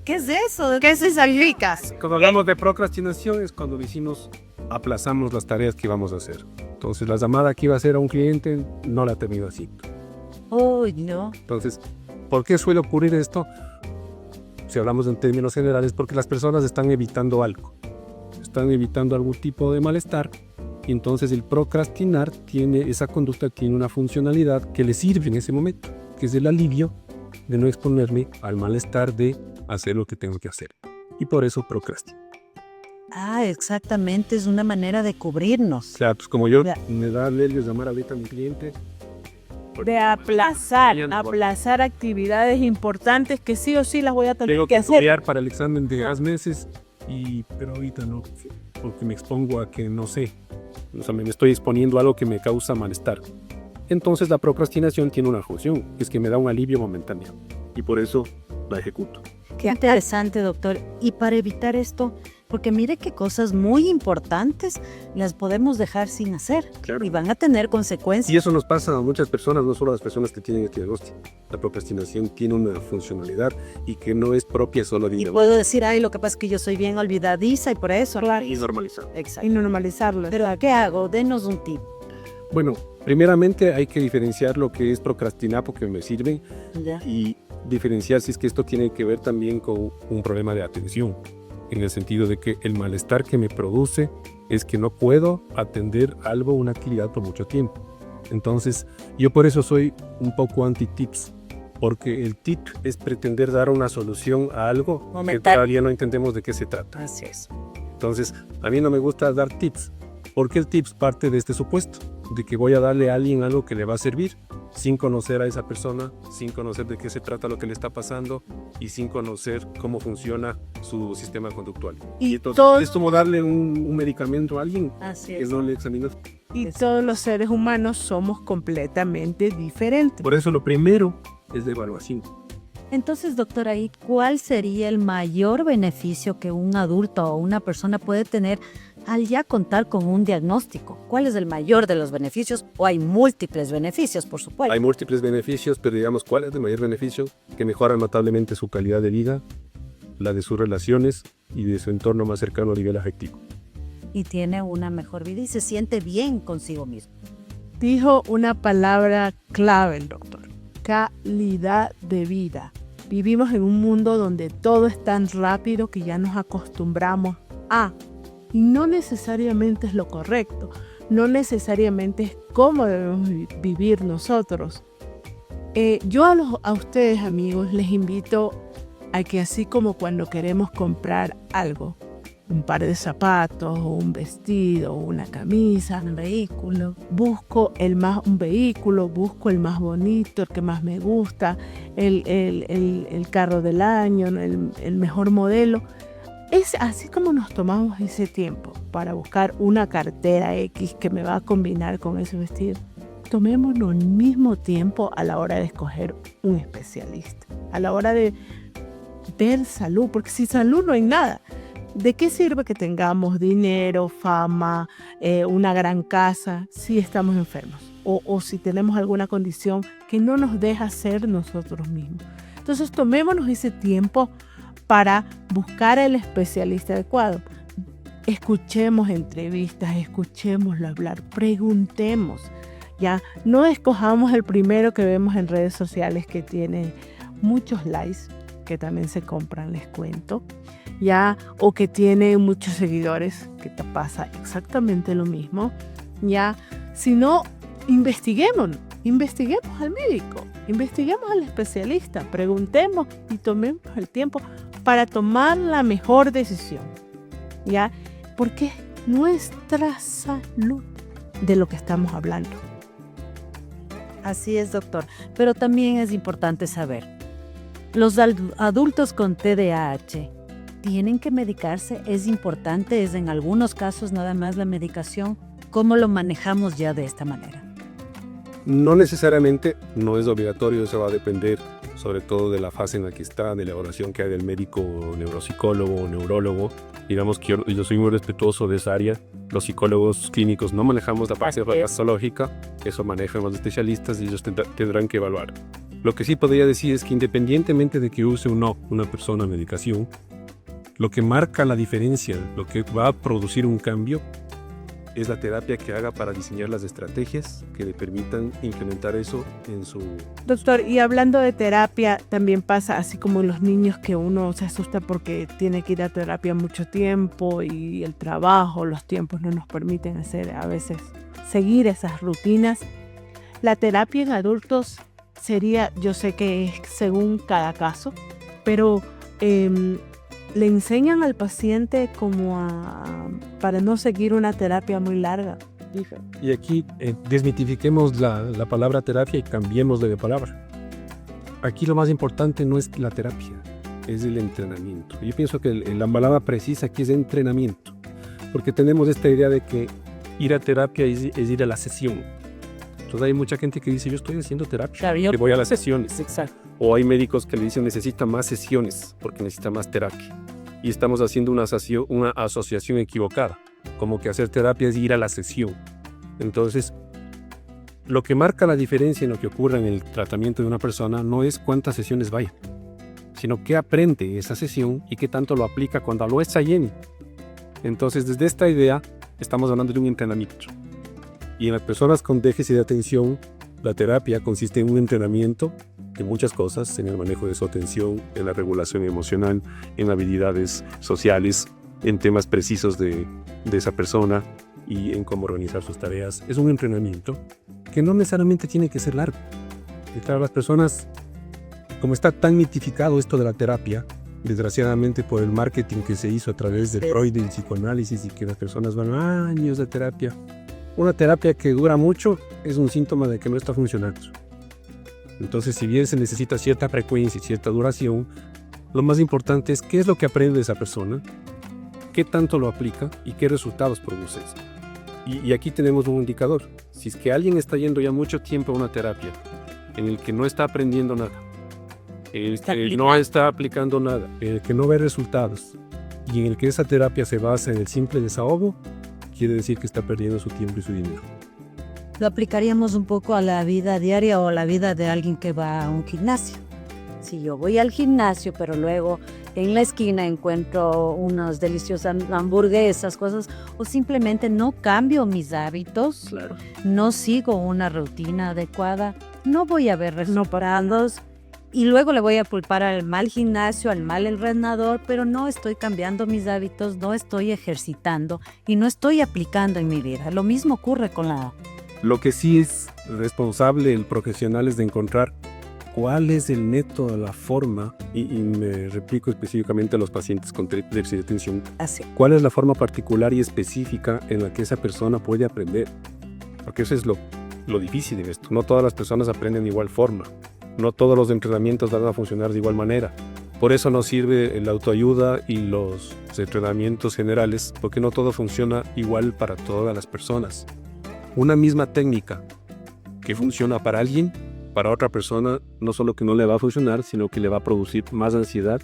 ¿Qué es eso? ¿Qué significa? Cuando hablamos de procrastinación es cuando decimos aplazamos las tareas que vamos a hacer. Entonces la llamada que iba a hacer a un cliente no la termino así. Oh, no. Entonces, ¿por qué suele ocurrir esto? si hablamos en términos generales, porque las personas están evitando algo. Están evitando algún tipo de malestar. Y entonces el procrastinar esa conducta tiene una funcionalidad que le sirve en ese momento, que es el alivio de no exponerme al malestar de hacer lo que tengo que hacer. Y por eso procrastino. Exactamente, es una manera de cubrirnos. O sea, pues como yo me da nervios llamar ahorita a mi cliente. De aplazar actividades importantes que sí o sí las voy a tener Tengo que que hacer. estudiar para el examen de 2 meses, pero ahorita no, porque me expongo a que no sé. O sea, me estoy exponiendo a algo que me causa malestar. Entonces la procrastinación tiene una función, que es que me da un alivio momentáneo. Y por eso la ejecuto. Qué interesante, doctor. Y para evitar esto, porque mire qué cosas muy importantes las podemos dejar sin hacer. Claro. Y van a tener consecuencias. Y eso nos pasa a muchas personas, no solo a las personas que tienen este diagnóstico. La procrastinación tiene una funcionalidad y que no es propia solo de Y individuos. puedo decir, lo que pasa es que yo soy bien olvidadiza y por eso. Claro. Y normalizar. Exacto. Y normalizarlo. Pero ¿qué hago? Denos un tip. Bueno, primeramente hay que diferenciar lo que es procrastinar porque me sirve ¿Ya? y diferenciar si es que esto tiene que ver también con un problema de atención, en el sentido de que el malestar que me produce es que no puedo atender algo, una actividad por mucho tiempo. Entonces, yo por eso soy un poco anti-tips, porque el tip es pretender dar una solución a algo que Momental. todavía no entendemos de qué se trata. Así es. Entonces, a mí no me gusta dar tips, porque el tips parte de este supuesto, de que voy a darle a alguien algo que le va a servir, sin conocer a esa persona, sin conocer de qué se trata lo que le está pasando y sin conocer cómo funciona su sistema conductual. Y Entonces, todos- es como darle un medicamento a alguien Así que es. no le examinó. Y todos los seres humanos somos completamente diferentes. Por eso lo primero es la evaluación. Entonces, doctor, ahí, ¿cuál sería el mayor beneficio que un adulto o una persona puede tener al ya contar con un diagnóstico? ¿Cuál es el mayor de los beneficios? O hay múltiples beneficios, por supuesto. Hay múltiples beneficios, pero digamos, ¿cuál es el mayor beneficio? Que mejora notablemente su calidad de vida, la de sus relaciones y de su entorno más cercano a nivel afectivo. Y tiene una mejor vida y se siente bien consigo mismo. Dijo una palabra clave el doctor: calidad de vida. Vivimos en un mundo donde todo es tan rápido que ya nos acostumbramos a, y no necesariamente es lo correcto, no necesariamente es cómo debemos vivir nosotros. Yo a ustedes, amigos, les invito a que, así como cuando queremos comprar algo, un par de zapatos, o un vestido, o una camisa, Un vehículo. busco un vehículo, busco el más bonito, el que más me gusta, el carro del año, el mejor modelo. Es así como nos tomamos ese tiempo para buscar una cartera X que me va a combinar con ese vestido. Tomémonos el mismo tiempo a la hora de escoger un especialista, a la hora de ver salud, porque sin salud no hay nada. ¿De qué sirve que tengamos dinero, fama, una gran casa si estamos enfermos? O si tenemos alguna condición que no nos deja ser nosotros mismos. Entonces tomémonos ese tiempo para buscar al especialista adecuado. Escuchemos entrevistas, escuchémoslo hablar, preguntemos. Ya no escojamos el primero que vemos en redes sociales que tiene muchos likes, que también se compran, les cuento. Ya, o que tiene muchos seguidores, que te pasa exactamente lo mismo, ya, sino investiguemos al médico, investiguemos al especialista, preguntemos y tomemos el tiempo para tomar la mejor decisión, ya, porque es nuestra salud de lo que estamos hablando. Así es, doctor. Pero también es importante saber, los adultos con TDAH tienen que medicarse. Es importante, es en algunos casos nada más la medicación. ¿Cómo lo manejamos ya de esta manera? No necesariamente, no es obligatorio, eso va a depender sobre todo de la fase en la que está, de la evaluación que hay del médico o neuropsicólogo o neurólogo. Digamos que yo soy muy respetuoso de esa área. Los psicólogos clínicos no manejamos la parte farmacológica, eso manejan los especialistas y ellos tendrán que evaluar. Lo que sí podría decir es que independientemente de que use o no una persona medicación, lo que marca la diferencia, lo que va a producir un cambio, es la terapia que haga para diseñar las estrategias que le permitan implementar eso en su... Doctor, y hablando de terapia, también pasa así como en los niños que uno se asusta porque tiene que ir a terapia mucho tiempo y el trabajo, los tiempos no nos permiten hacer a veces seguir esas rutinas. La terapia en adultos sería, yo sé que es según cada caso, pero le enseñan al paciente para no seguir una terapia muy larga. Y aquí desmitifiquemos la palabra terapia y cambiemos de palabra. Aquí lo más importante no es la terapia, es el entrenamiento. Yo pienso que la palabra precisa aquí es entrenamiento, porque tenemos esta idea de que ir a terapia es ir a la sesión. Entonces hay mucha gente que dice, yo estoy haciendo terapia, Claro, que voy a las sesiones. Exacto. O hay médicos que le dicen, necesita más sesiones, porque necesita más terapia. Y estamos haciendo una asociación equivocada, como que hacer terapia es ir a la sesión. Entonces, lo que marca la diferencia en lo que ocurre en el tratamiento de una persona no es cuántas sesiones vaya, sino qué aprende esa sesión y qué tanto lo aplica cuando lo está lleno. Entonces, desde esta idea, estamos hablando de un entrenamiento. Y en las personas con déficit de atención, la terapia consiste en un entrenamiento de muchas cosas, en el manejo de su atención, en la regulación emocional, en habilidades sociales, en temas precisos de esa persona y en cómo organizar sus tareas. Es un entrenamiento que no necesariamente tiene que ser largo. Y claro, las personas, como está tan mitificado esto de la terapia, desgraciadamente por el marketing que se hizo a través de Freud y el psicoanálisis y que las personas van años de terapia, una terapia que dura mucho es un síntoma de que no está funcionando. Entonces, si bien se necesita cierta frecuencia y cierta duración, lo más importante es qué es lo que aprende esa persona, qué tanto lo aplica y qué resultados produce eso. Y aquí tenemos un indicador. Si es que alguien está yendo ya mucho tiempo a una terapia en el que no está aprendiendo nada, no está aplicando nada, que no ve resultados y en el que esa terapia se basa en el simple desahogo, quiere decir que está perdiendo su tiempo y su dinero. Lo aplicaríamos un poco a la vida diaria o a la vida de alguien que va a un gimnasio. Si yo voy al gimnasio, pero luego en la esquina encuentro unas deliciosas hamburguesas, cosas, o simplemente no cambio mis hábitos, Claro. no sigo una rutina adecuada, no voy a ver resultados y luego le voy a culpar al mal gimnasio, al mal entrenador, pero no estoy cambiando mis hábitos, no estoy ejercitando y no estoy aplicando en mi vida. Lo mismo ocurre con la... Lo que sí es responsable el profesional es de encontrar cuál es el método, la forma, y me replico específicamente a los pacientes con déficit de atención, Así. cuál es la forma particular y específica en la que esa persona puede aprender. Porque eso es lo difícil de esto. No todas las personas aprenden de igual forma. No todos los entrenamientos van a funcionar de igual manera. Por eso nos sirve la autoayuda y los entrenamientos generales, porque no todo funciona igual para todas las personas. Una misma técnica que funciona para alguien, para otra persona, no solo que no le va a funcionar, sino que le va a producir más ansiedad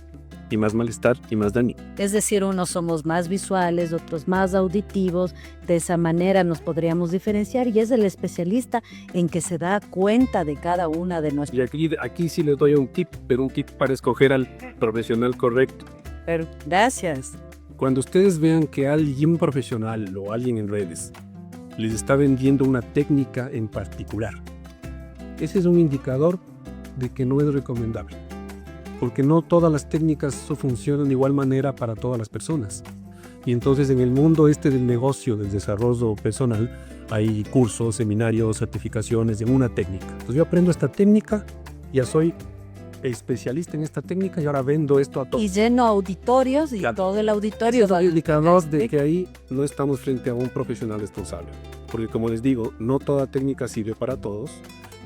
y más malestar y más daño. Es decir, unos somos más visuales, otros más auditivos. De esa manera nos podríamos diferenciar y es el especialista en que se da cuenta de cada una de nuestras... Y aquí sí les doy un tip, pero un tip para escoger al profesional correcto. Pero, gracias. Cuando ustedes vean que alguien profesional o alguien en redes les está vendiendo una técnica en particular, ese es un indicador de que no es recomendable. Porque no todas las técnicas funcionan de igual manera para todas las personas. Y entonces en el mundo del negocio, del desarrollo personal, hay cursos, seminarios, certificaciones de una técnica. Entonces yo aprendo esta técnica, ya soy especialista en esta técnica y ahora vendo esto a todos. Y lleno auditorios y Claro. todo el auditorio. Hay indicadores de que ahí no estamos frente a un profesional responsable. Porque como les digo, no toda técnica sirve para todos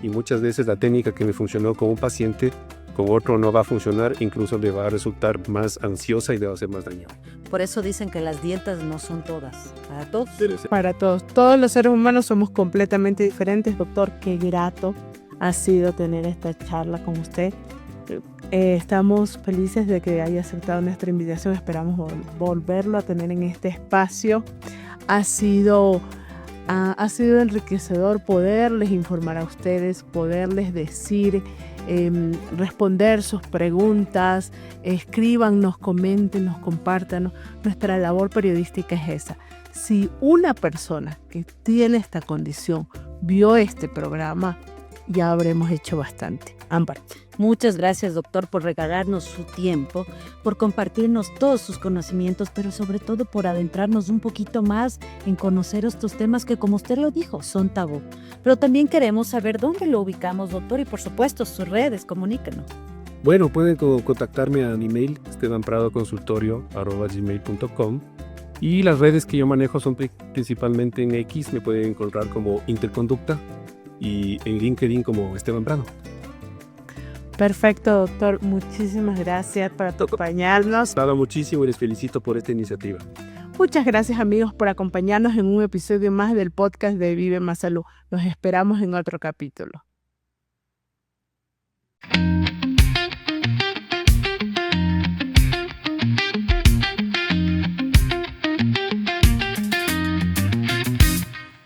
y muchas veces la técnica que me funcionó con un paciente, con otro no va a funcionar, incluso le va a resultar más ansiosa y le va a hacer más daño. Por eso dicen que las dietas no son todas, para todos. Para todos. Todos los seres humanos somos completamente diferentes. Doctor, qué grato ha sido tener esta charla con usted. Estamos felices de que haya aceptado nuestra invitación. Esperamos volverlo a tener en este espacio. Ha sido enriquecedor poderles informar a ustedes, poderles decir responder sus preguntas, escríbanos, coméntenos, compártanos. Nuestra labor periodística es esa. Si una persona que tiene esta condición vio este programa, ya habremos hecho bastante. Ámbar. Muchas gracias, doctor, por regalarnos su tiempo, por compartirnos todos sus conocimientos, pero sobre todo por adentrarnos un poquito más en conocer estos temas que, como usted lo dijo, son tabú. Pero también queremos saber dónde lo ubicamos, doctor, y por supuesto sus redes, comuníquenos. Bueno, pueden contactarme a mi mail, estebanpradoconsultorio@gmail.com. Y las redes que yo manejo son principalmente en X, me pueden encontrar como Interconducta, y en LinkedIn como Esteban Prado. Perfecto, doctor. Muchísimas gracias por acompañarnos. Nada, muchísimo y les felicito por esta iniciativa. Muchas gracias, amigos, por acompañarnos en un episodio más del podcast de Vive Más Salud. Los esperamos en otro capítulo.